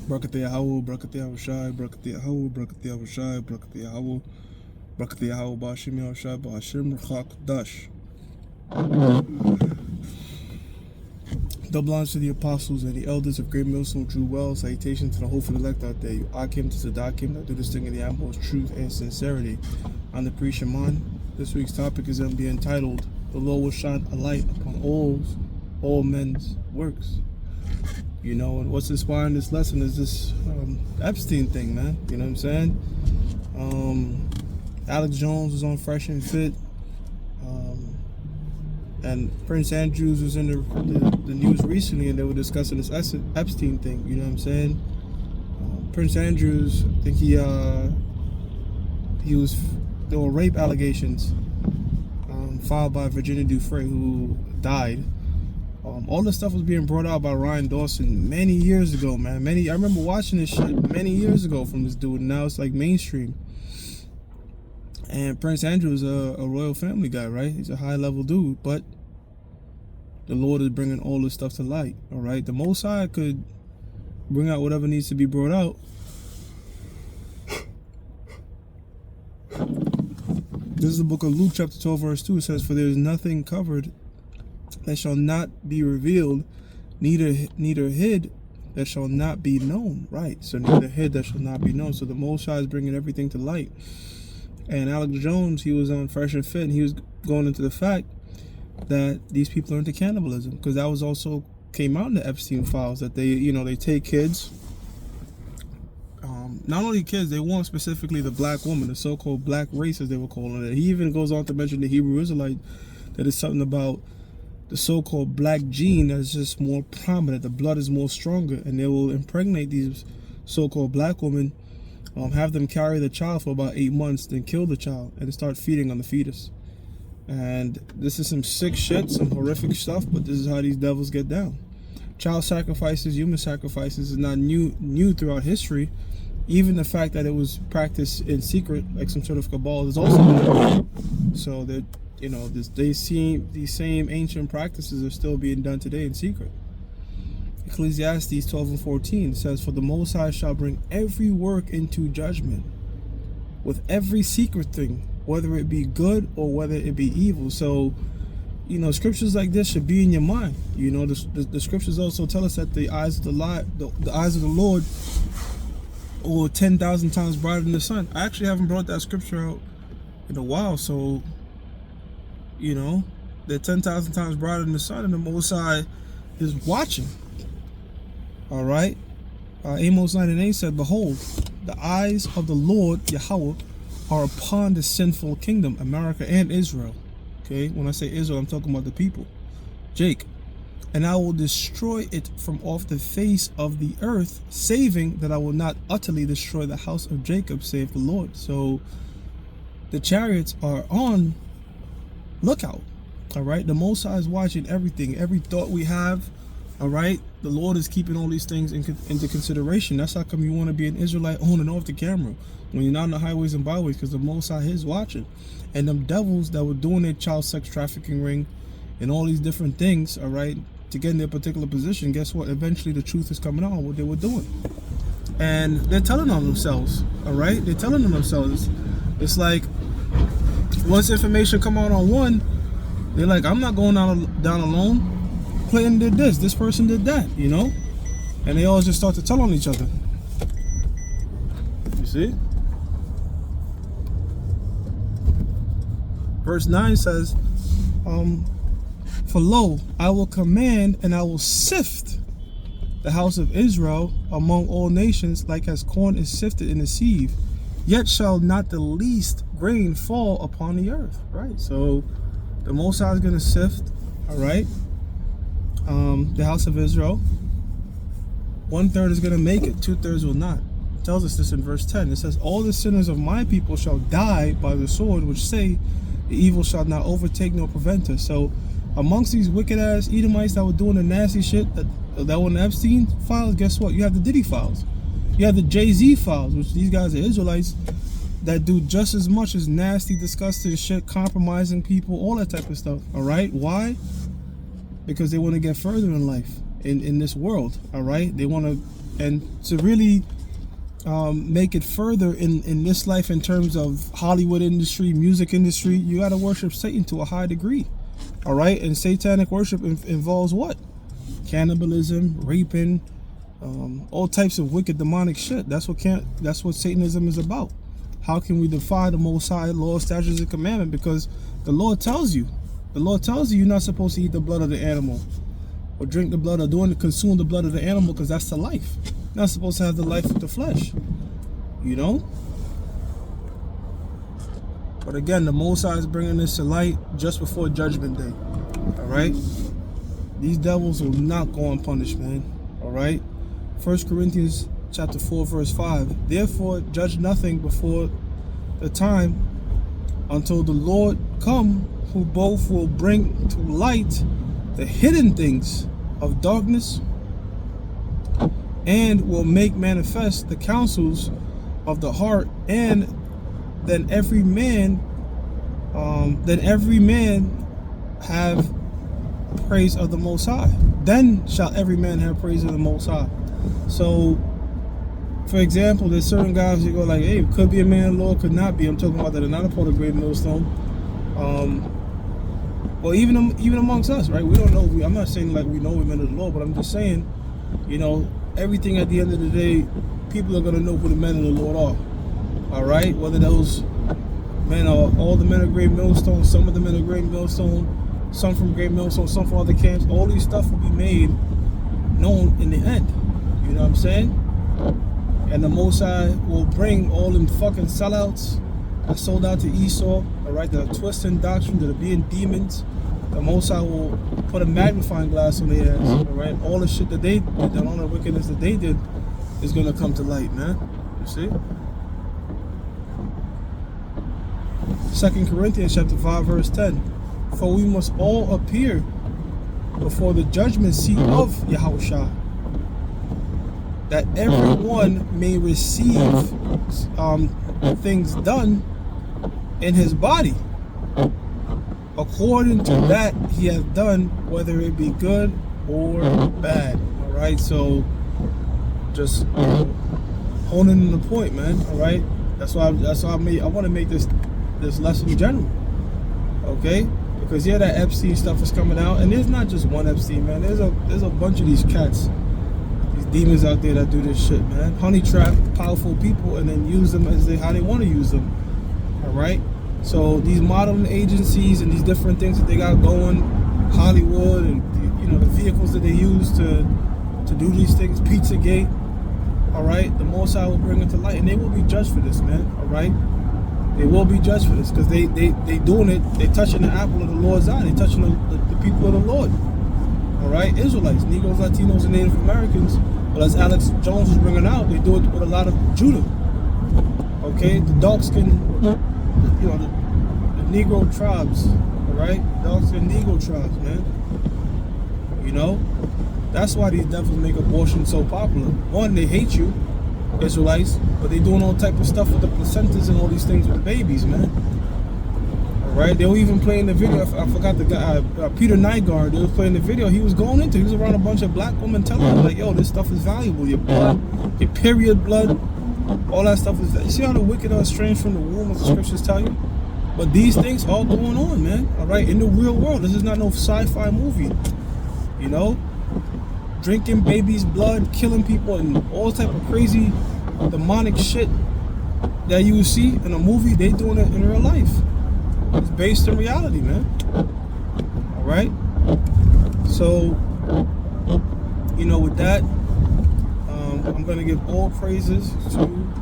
Barakat Yahweh, Barakat Yahushai, Barakat Yahweh, Barakat Yahushai, Barakat Yahweh, Barakat Yahweh, Bashim Yahushai, Bashim Rachak Dash. Double honors to the apostles and the elders of Great Millstone True Well. Salutation to the hopeful elect out there. You Akim to Sadakim that do this thing in the utmost truth and sincerity. I'm the priest Shaman. This week's topic is going to be entitled, "The Lord will shine a light upon all men's works." You know, and what's inspiring this lesson is this Epstein thing, man. You know what I'm saying? Alex Jones was on Fresh and Fit. And Prince Andrews was in the news recently, and they were discussing this Epstein thing. You know what I'm saying? Prince Andrews, I think there were rape allegations filed by Virginia Giuffre, who died. All this stuff was being brought out by Ryan Dawson many years ago, man. I remember watching this shit many years ago from this dude, and now it's like mainstream. And Prince Andrew is a royal family guy, right? He's a high-level dude, but the Lord is bringing all this stuff to light, all right? The Most High could bring out whatever needs to be brought out. This is the book of Luke, chapter 12, verse 2. It says, "For there is nothing covered that shall not be revealed, neither hid that shall not be known." Right, so neither hid that shall not be known. So the Most High is bringing everything to light. And Alex Jones, he was on Fresh and Fit, and he was going into the fact that these people are into cannibalism, because that was also came out in the Epstein files, that they take kids, not only kids, they want specifically the black woman, the so-called black race, as they were calling it. He even goes on to mention the Hebrew Israelite, that it's something about the so-called black gene that is just more prominent, the blood is more stronger, and they will impregnate these so-called black women, have them carry the child for about 8 months, then kill the child and start feeding on the fetus. And this is some sick shit, some horrific stuff, but this is how these devils get down. Child sacrifices, human sacrifices is not new throughout history. Even the fact that it was practiced in secret, like some sort of cabal, is also new. So that, these same ancient practices are still being done today in secret. Ecclesiastes 12 and 14 says, "For the Most High shall bring every work into judgment, with every secret thing, whether it be good or whether it be evil." So, scriptures like this should be in your mind. The scriptures also tell us that the eyes of the eyes of the Lord are 10,000 times brighter than the sun. I actually haven't brought that scripture out in a while, so they're 10,000 times brighter than the sun, and the Most High is watching. All right. Amos 9:8 said, "Behold, the eyes of the Lord Yahweh are upon the sinful kingdom," America and Israel. Okay, when I say Israel, I'm talking about the people. Jake, "And I will destroy it from off the face of the earth, saving that I will not utterly destroy the house of Jacob, saith the Lord." So the chariots are on lookout. All right, the Most High is watching everything, every thought we have. All right, the Lord is keeping all these things into consideration. That's how come you want to be an Israelite on and off the camera when you're not on the highways and byways, because the Most High is watching. And them devils that were doing their child sex trafficking ring and all these different things, all right, to get in their particular position, guess what? Eventually the truth is coming out on what they were doing. And they're telling on themselves, all right? They're telling on themselves. It's like, once information come out on one, they're like, "I'm not going down alone. Clinton did this person did that," and they all just start to tell on each other. You see? Verse 9 says, "For lo, I will command and I will sift the house of Israel among all nations, like as corn is sifted in a sieve, yet shall not the least grain fall upon the earth." Right? So the Most High is going to sift, all right, the house of Israel. 1/3 is going to make it, 2/3 will not. It tells us this in verse 10. It says, "All the sinners of my people shall die by the sword, which say, the evil shall not overtake nor prevent us." So amongst these wicked ass Edomites that were doing the nasty shit that were in the Epstein files, guess what? You have the Diddy files. You have the Jay-Z files, which these guys are Israelites that do just as much as nasty, disgusting shit, compromising people, all that type of stuff. All right? Why? Because they want to get further in life, in this world. All right? They want to And to really make it further in this life in terms of Hollywood industry, music industry, you got to worship Satan to a high degree. All right. And satanic worship involves what? Cannibalism, raping, all types of wicked demonic shit. That's what Satanism is about. How can we defy the Most High law, statutes, and commandment? Because the Lord tells you you're not supposed to eat the blood of the animal or drink the blood or consume the blood of the animal, because that's the life. You're not supposed to have the life of the flesh, you know? But again, the Most High is bringing this to light just before Judgment Day, all right? These devils will not go unpunished, man, all right? 1 Corinthians chapter 4, verse 5. Therefore, judge nothing before the time until the Lord come, who both will bring to light the hidden things of darkness and will make manifest the counsels of the heart. And then every man have praise of the Most High. Then shall every man have praise of the Most High. So, for example, there's certain guys you go like, hey, it could be a man of the Lord, could not be. I'm talking about that are not a part of Great Millstone. Well, even amongst us, right? We don't know. I'm not saying like we know we're men of the Lord, but I'm just saying, you know, everything at the end of the day, people are gonna know who the men of the Lord are. All right, whether those men are all the men of Great Millstone, some of the men of Great Millstone, some from Great Millstone, some from other camps. All these stuff will be made known in the end. You know what I'm saying? And the Most High will bring all them fucking sellouts that sold out to Esau, all right, that are twisting doctrine, that are being demons. The Most High will put a magnifying glass on their ass, all right? All the shit that they did, all the wickedness that they did is going to come to light, man. You see? 2 Corinthians chapter 5, verse 10. For we must all appear before the judgment seat of Yahushua, that everyone may receive things done in his body according to that he hath done, whether it be good or bad. All right, so just honing in the point, man. All right, that's why I want to make this lesson general, okay? Because yeah, that Epstein stuff is coming out, and there's not just one Epstein, man. There's a bunch of these cats, these demons out there that do this shit, man. Honey trap powerful people and then use them how they want to use them. All right. So these modeling agencies and these different things that they got going, Hollywood, and the vehicles that they use to do these things, Pizzagate. All right. The Most High will bring it to light, and they will be judged for this, man. All right. They will be judged for this because they doing it. They touching the apple of the Lord's eye. They touching the people of the Lord. All right, Israelites, Negroes, Latinos, and Native Americans. But as Alex Jones was bringing out, they do it with a lot of Judah. Okay, the dark skin, the Negro tribes. All right, dark skin Negro tribes, man. You know, that's why these devils make abortion so popular. One, they hate you, Israelites, but they doing all type of stuff with the placentas and all these things with the babies, man. All right, they were even playing the video. I forgot the guy, Peter Nygaard. They was playing the video. He was around a bunch of black women telling them like, "Yo, this stuff is valuable. Your blood, your period blood, all that stuff is." You see how the wicked are estranged from the womb, as the scriptures tell you. But these things are going on, man. All right, in the real world. This is not no sci-fi movie. You know. Drinking babies' blood, killing people, and all type of crazy, demonic shit that you see in a movie. They doing it in real life. It's based in reality, man. All right. So, with that, I'm gonna give all praises to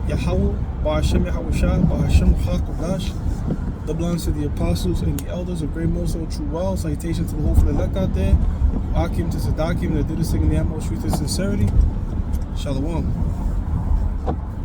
Yahweh, Ba'ashem Yahushua, Ba'ashem HaKadosh. The belongs to the apostles and the elders of Great Millstone True Well. Salutation to the whole for the elect out there. Akim to Sadakim that do this thing in the utmost truth and sincerity. Shalom.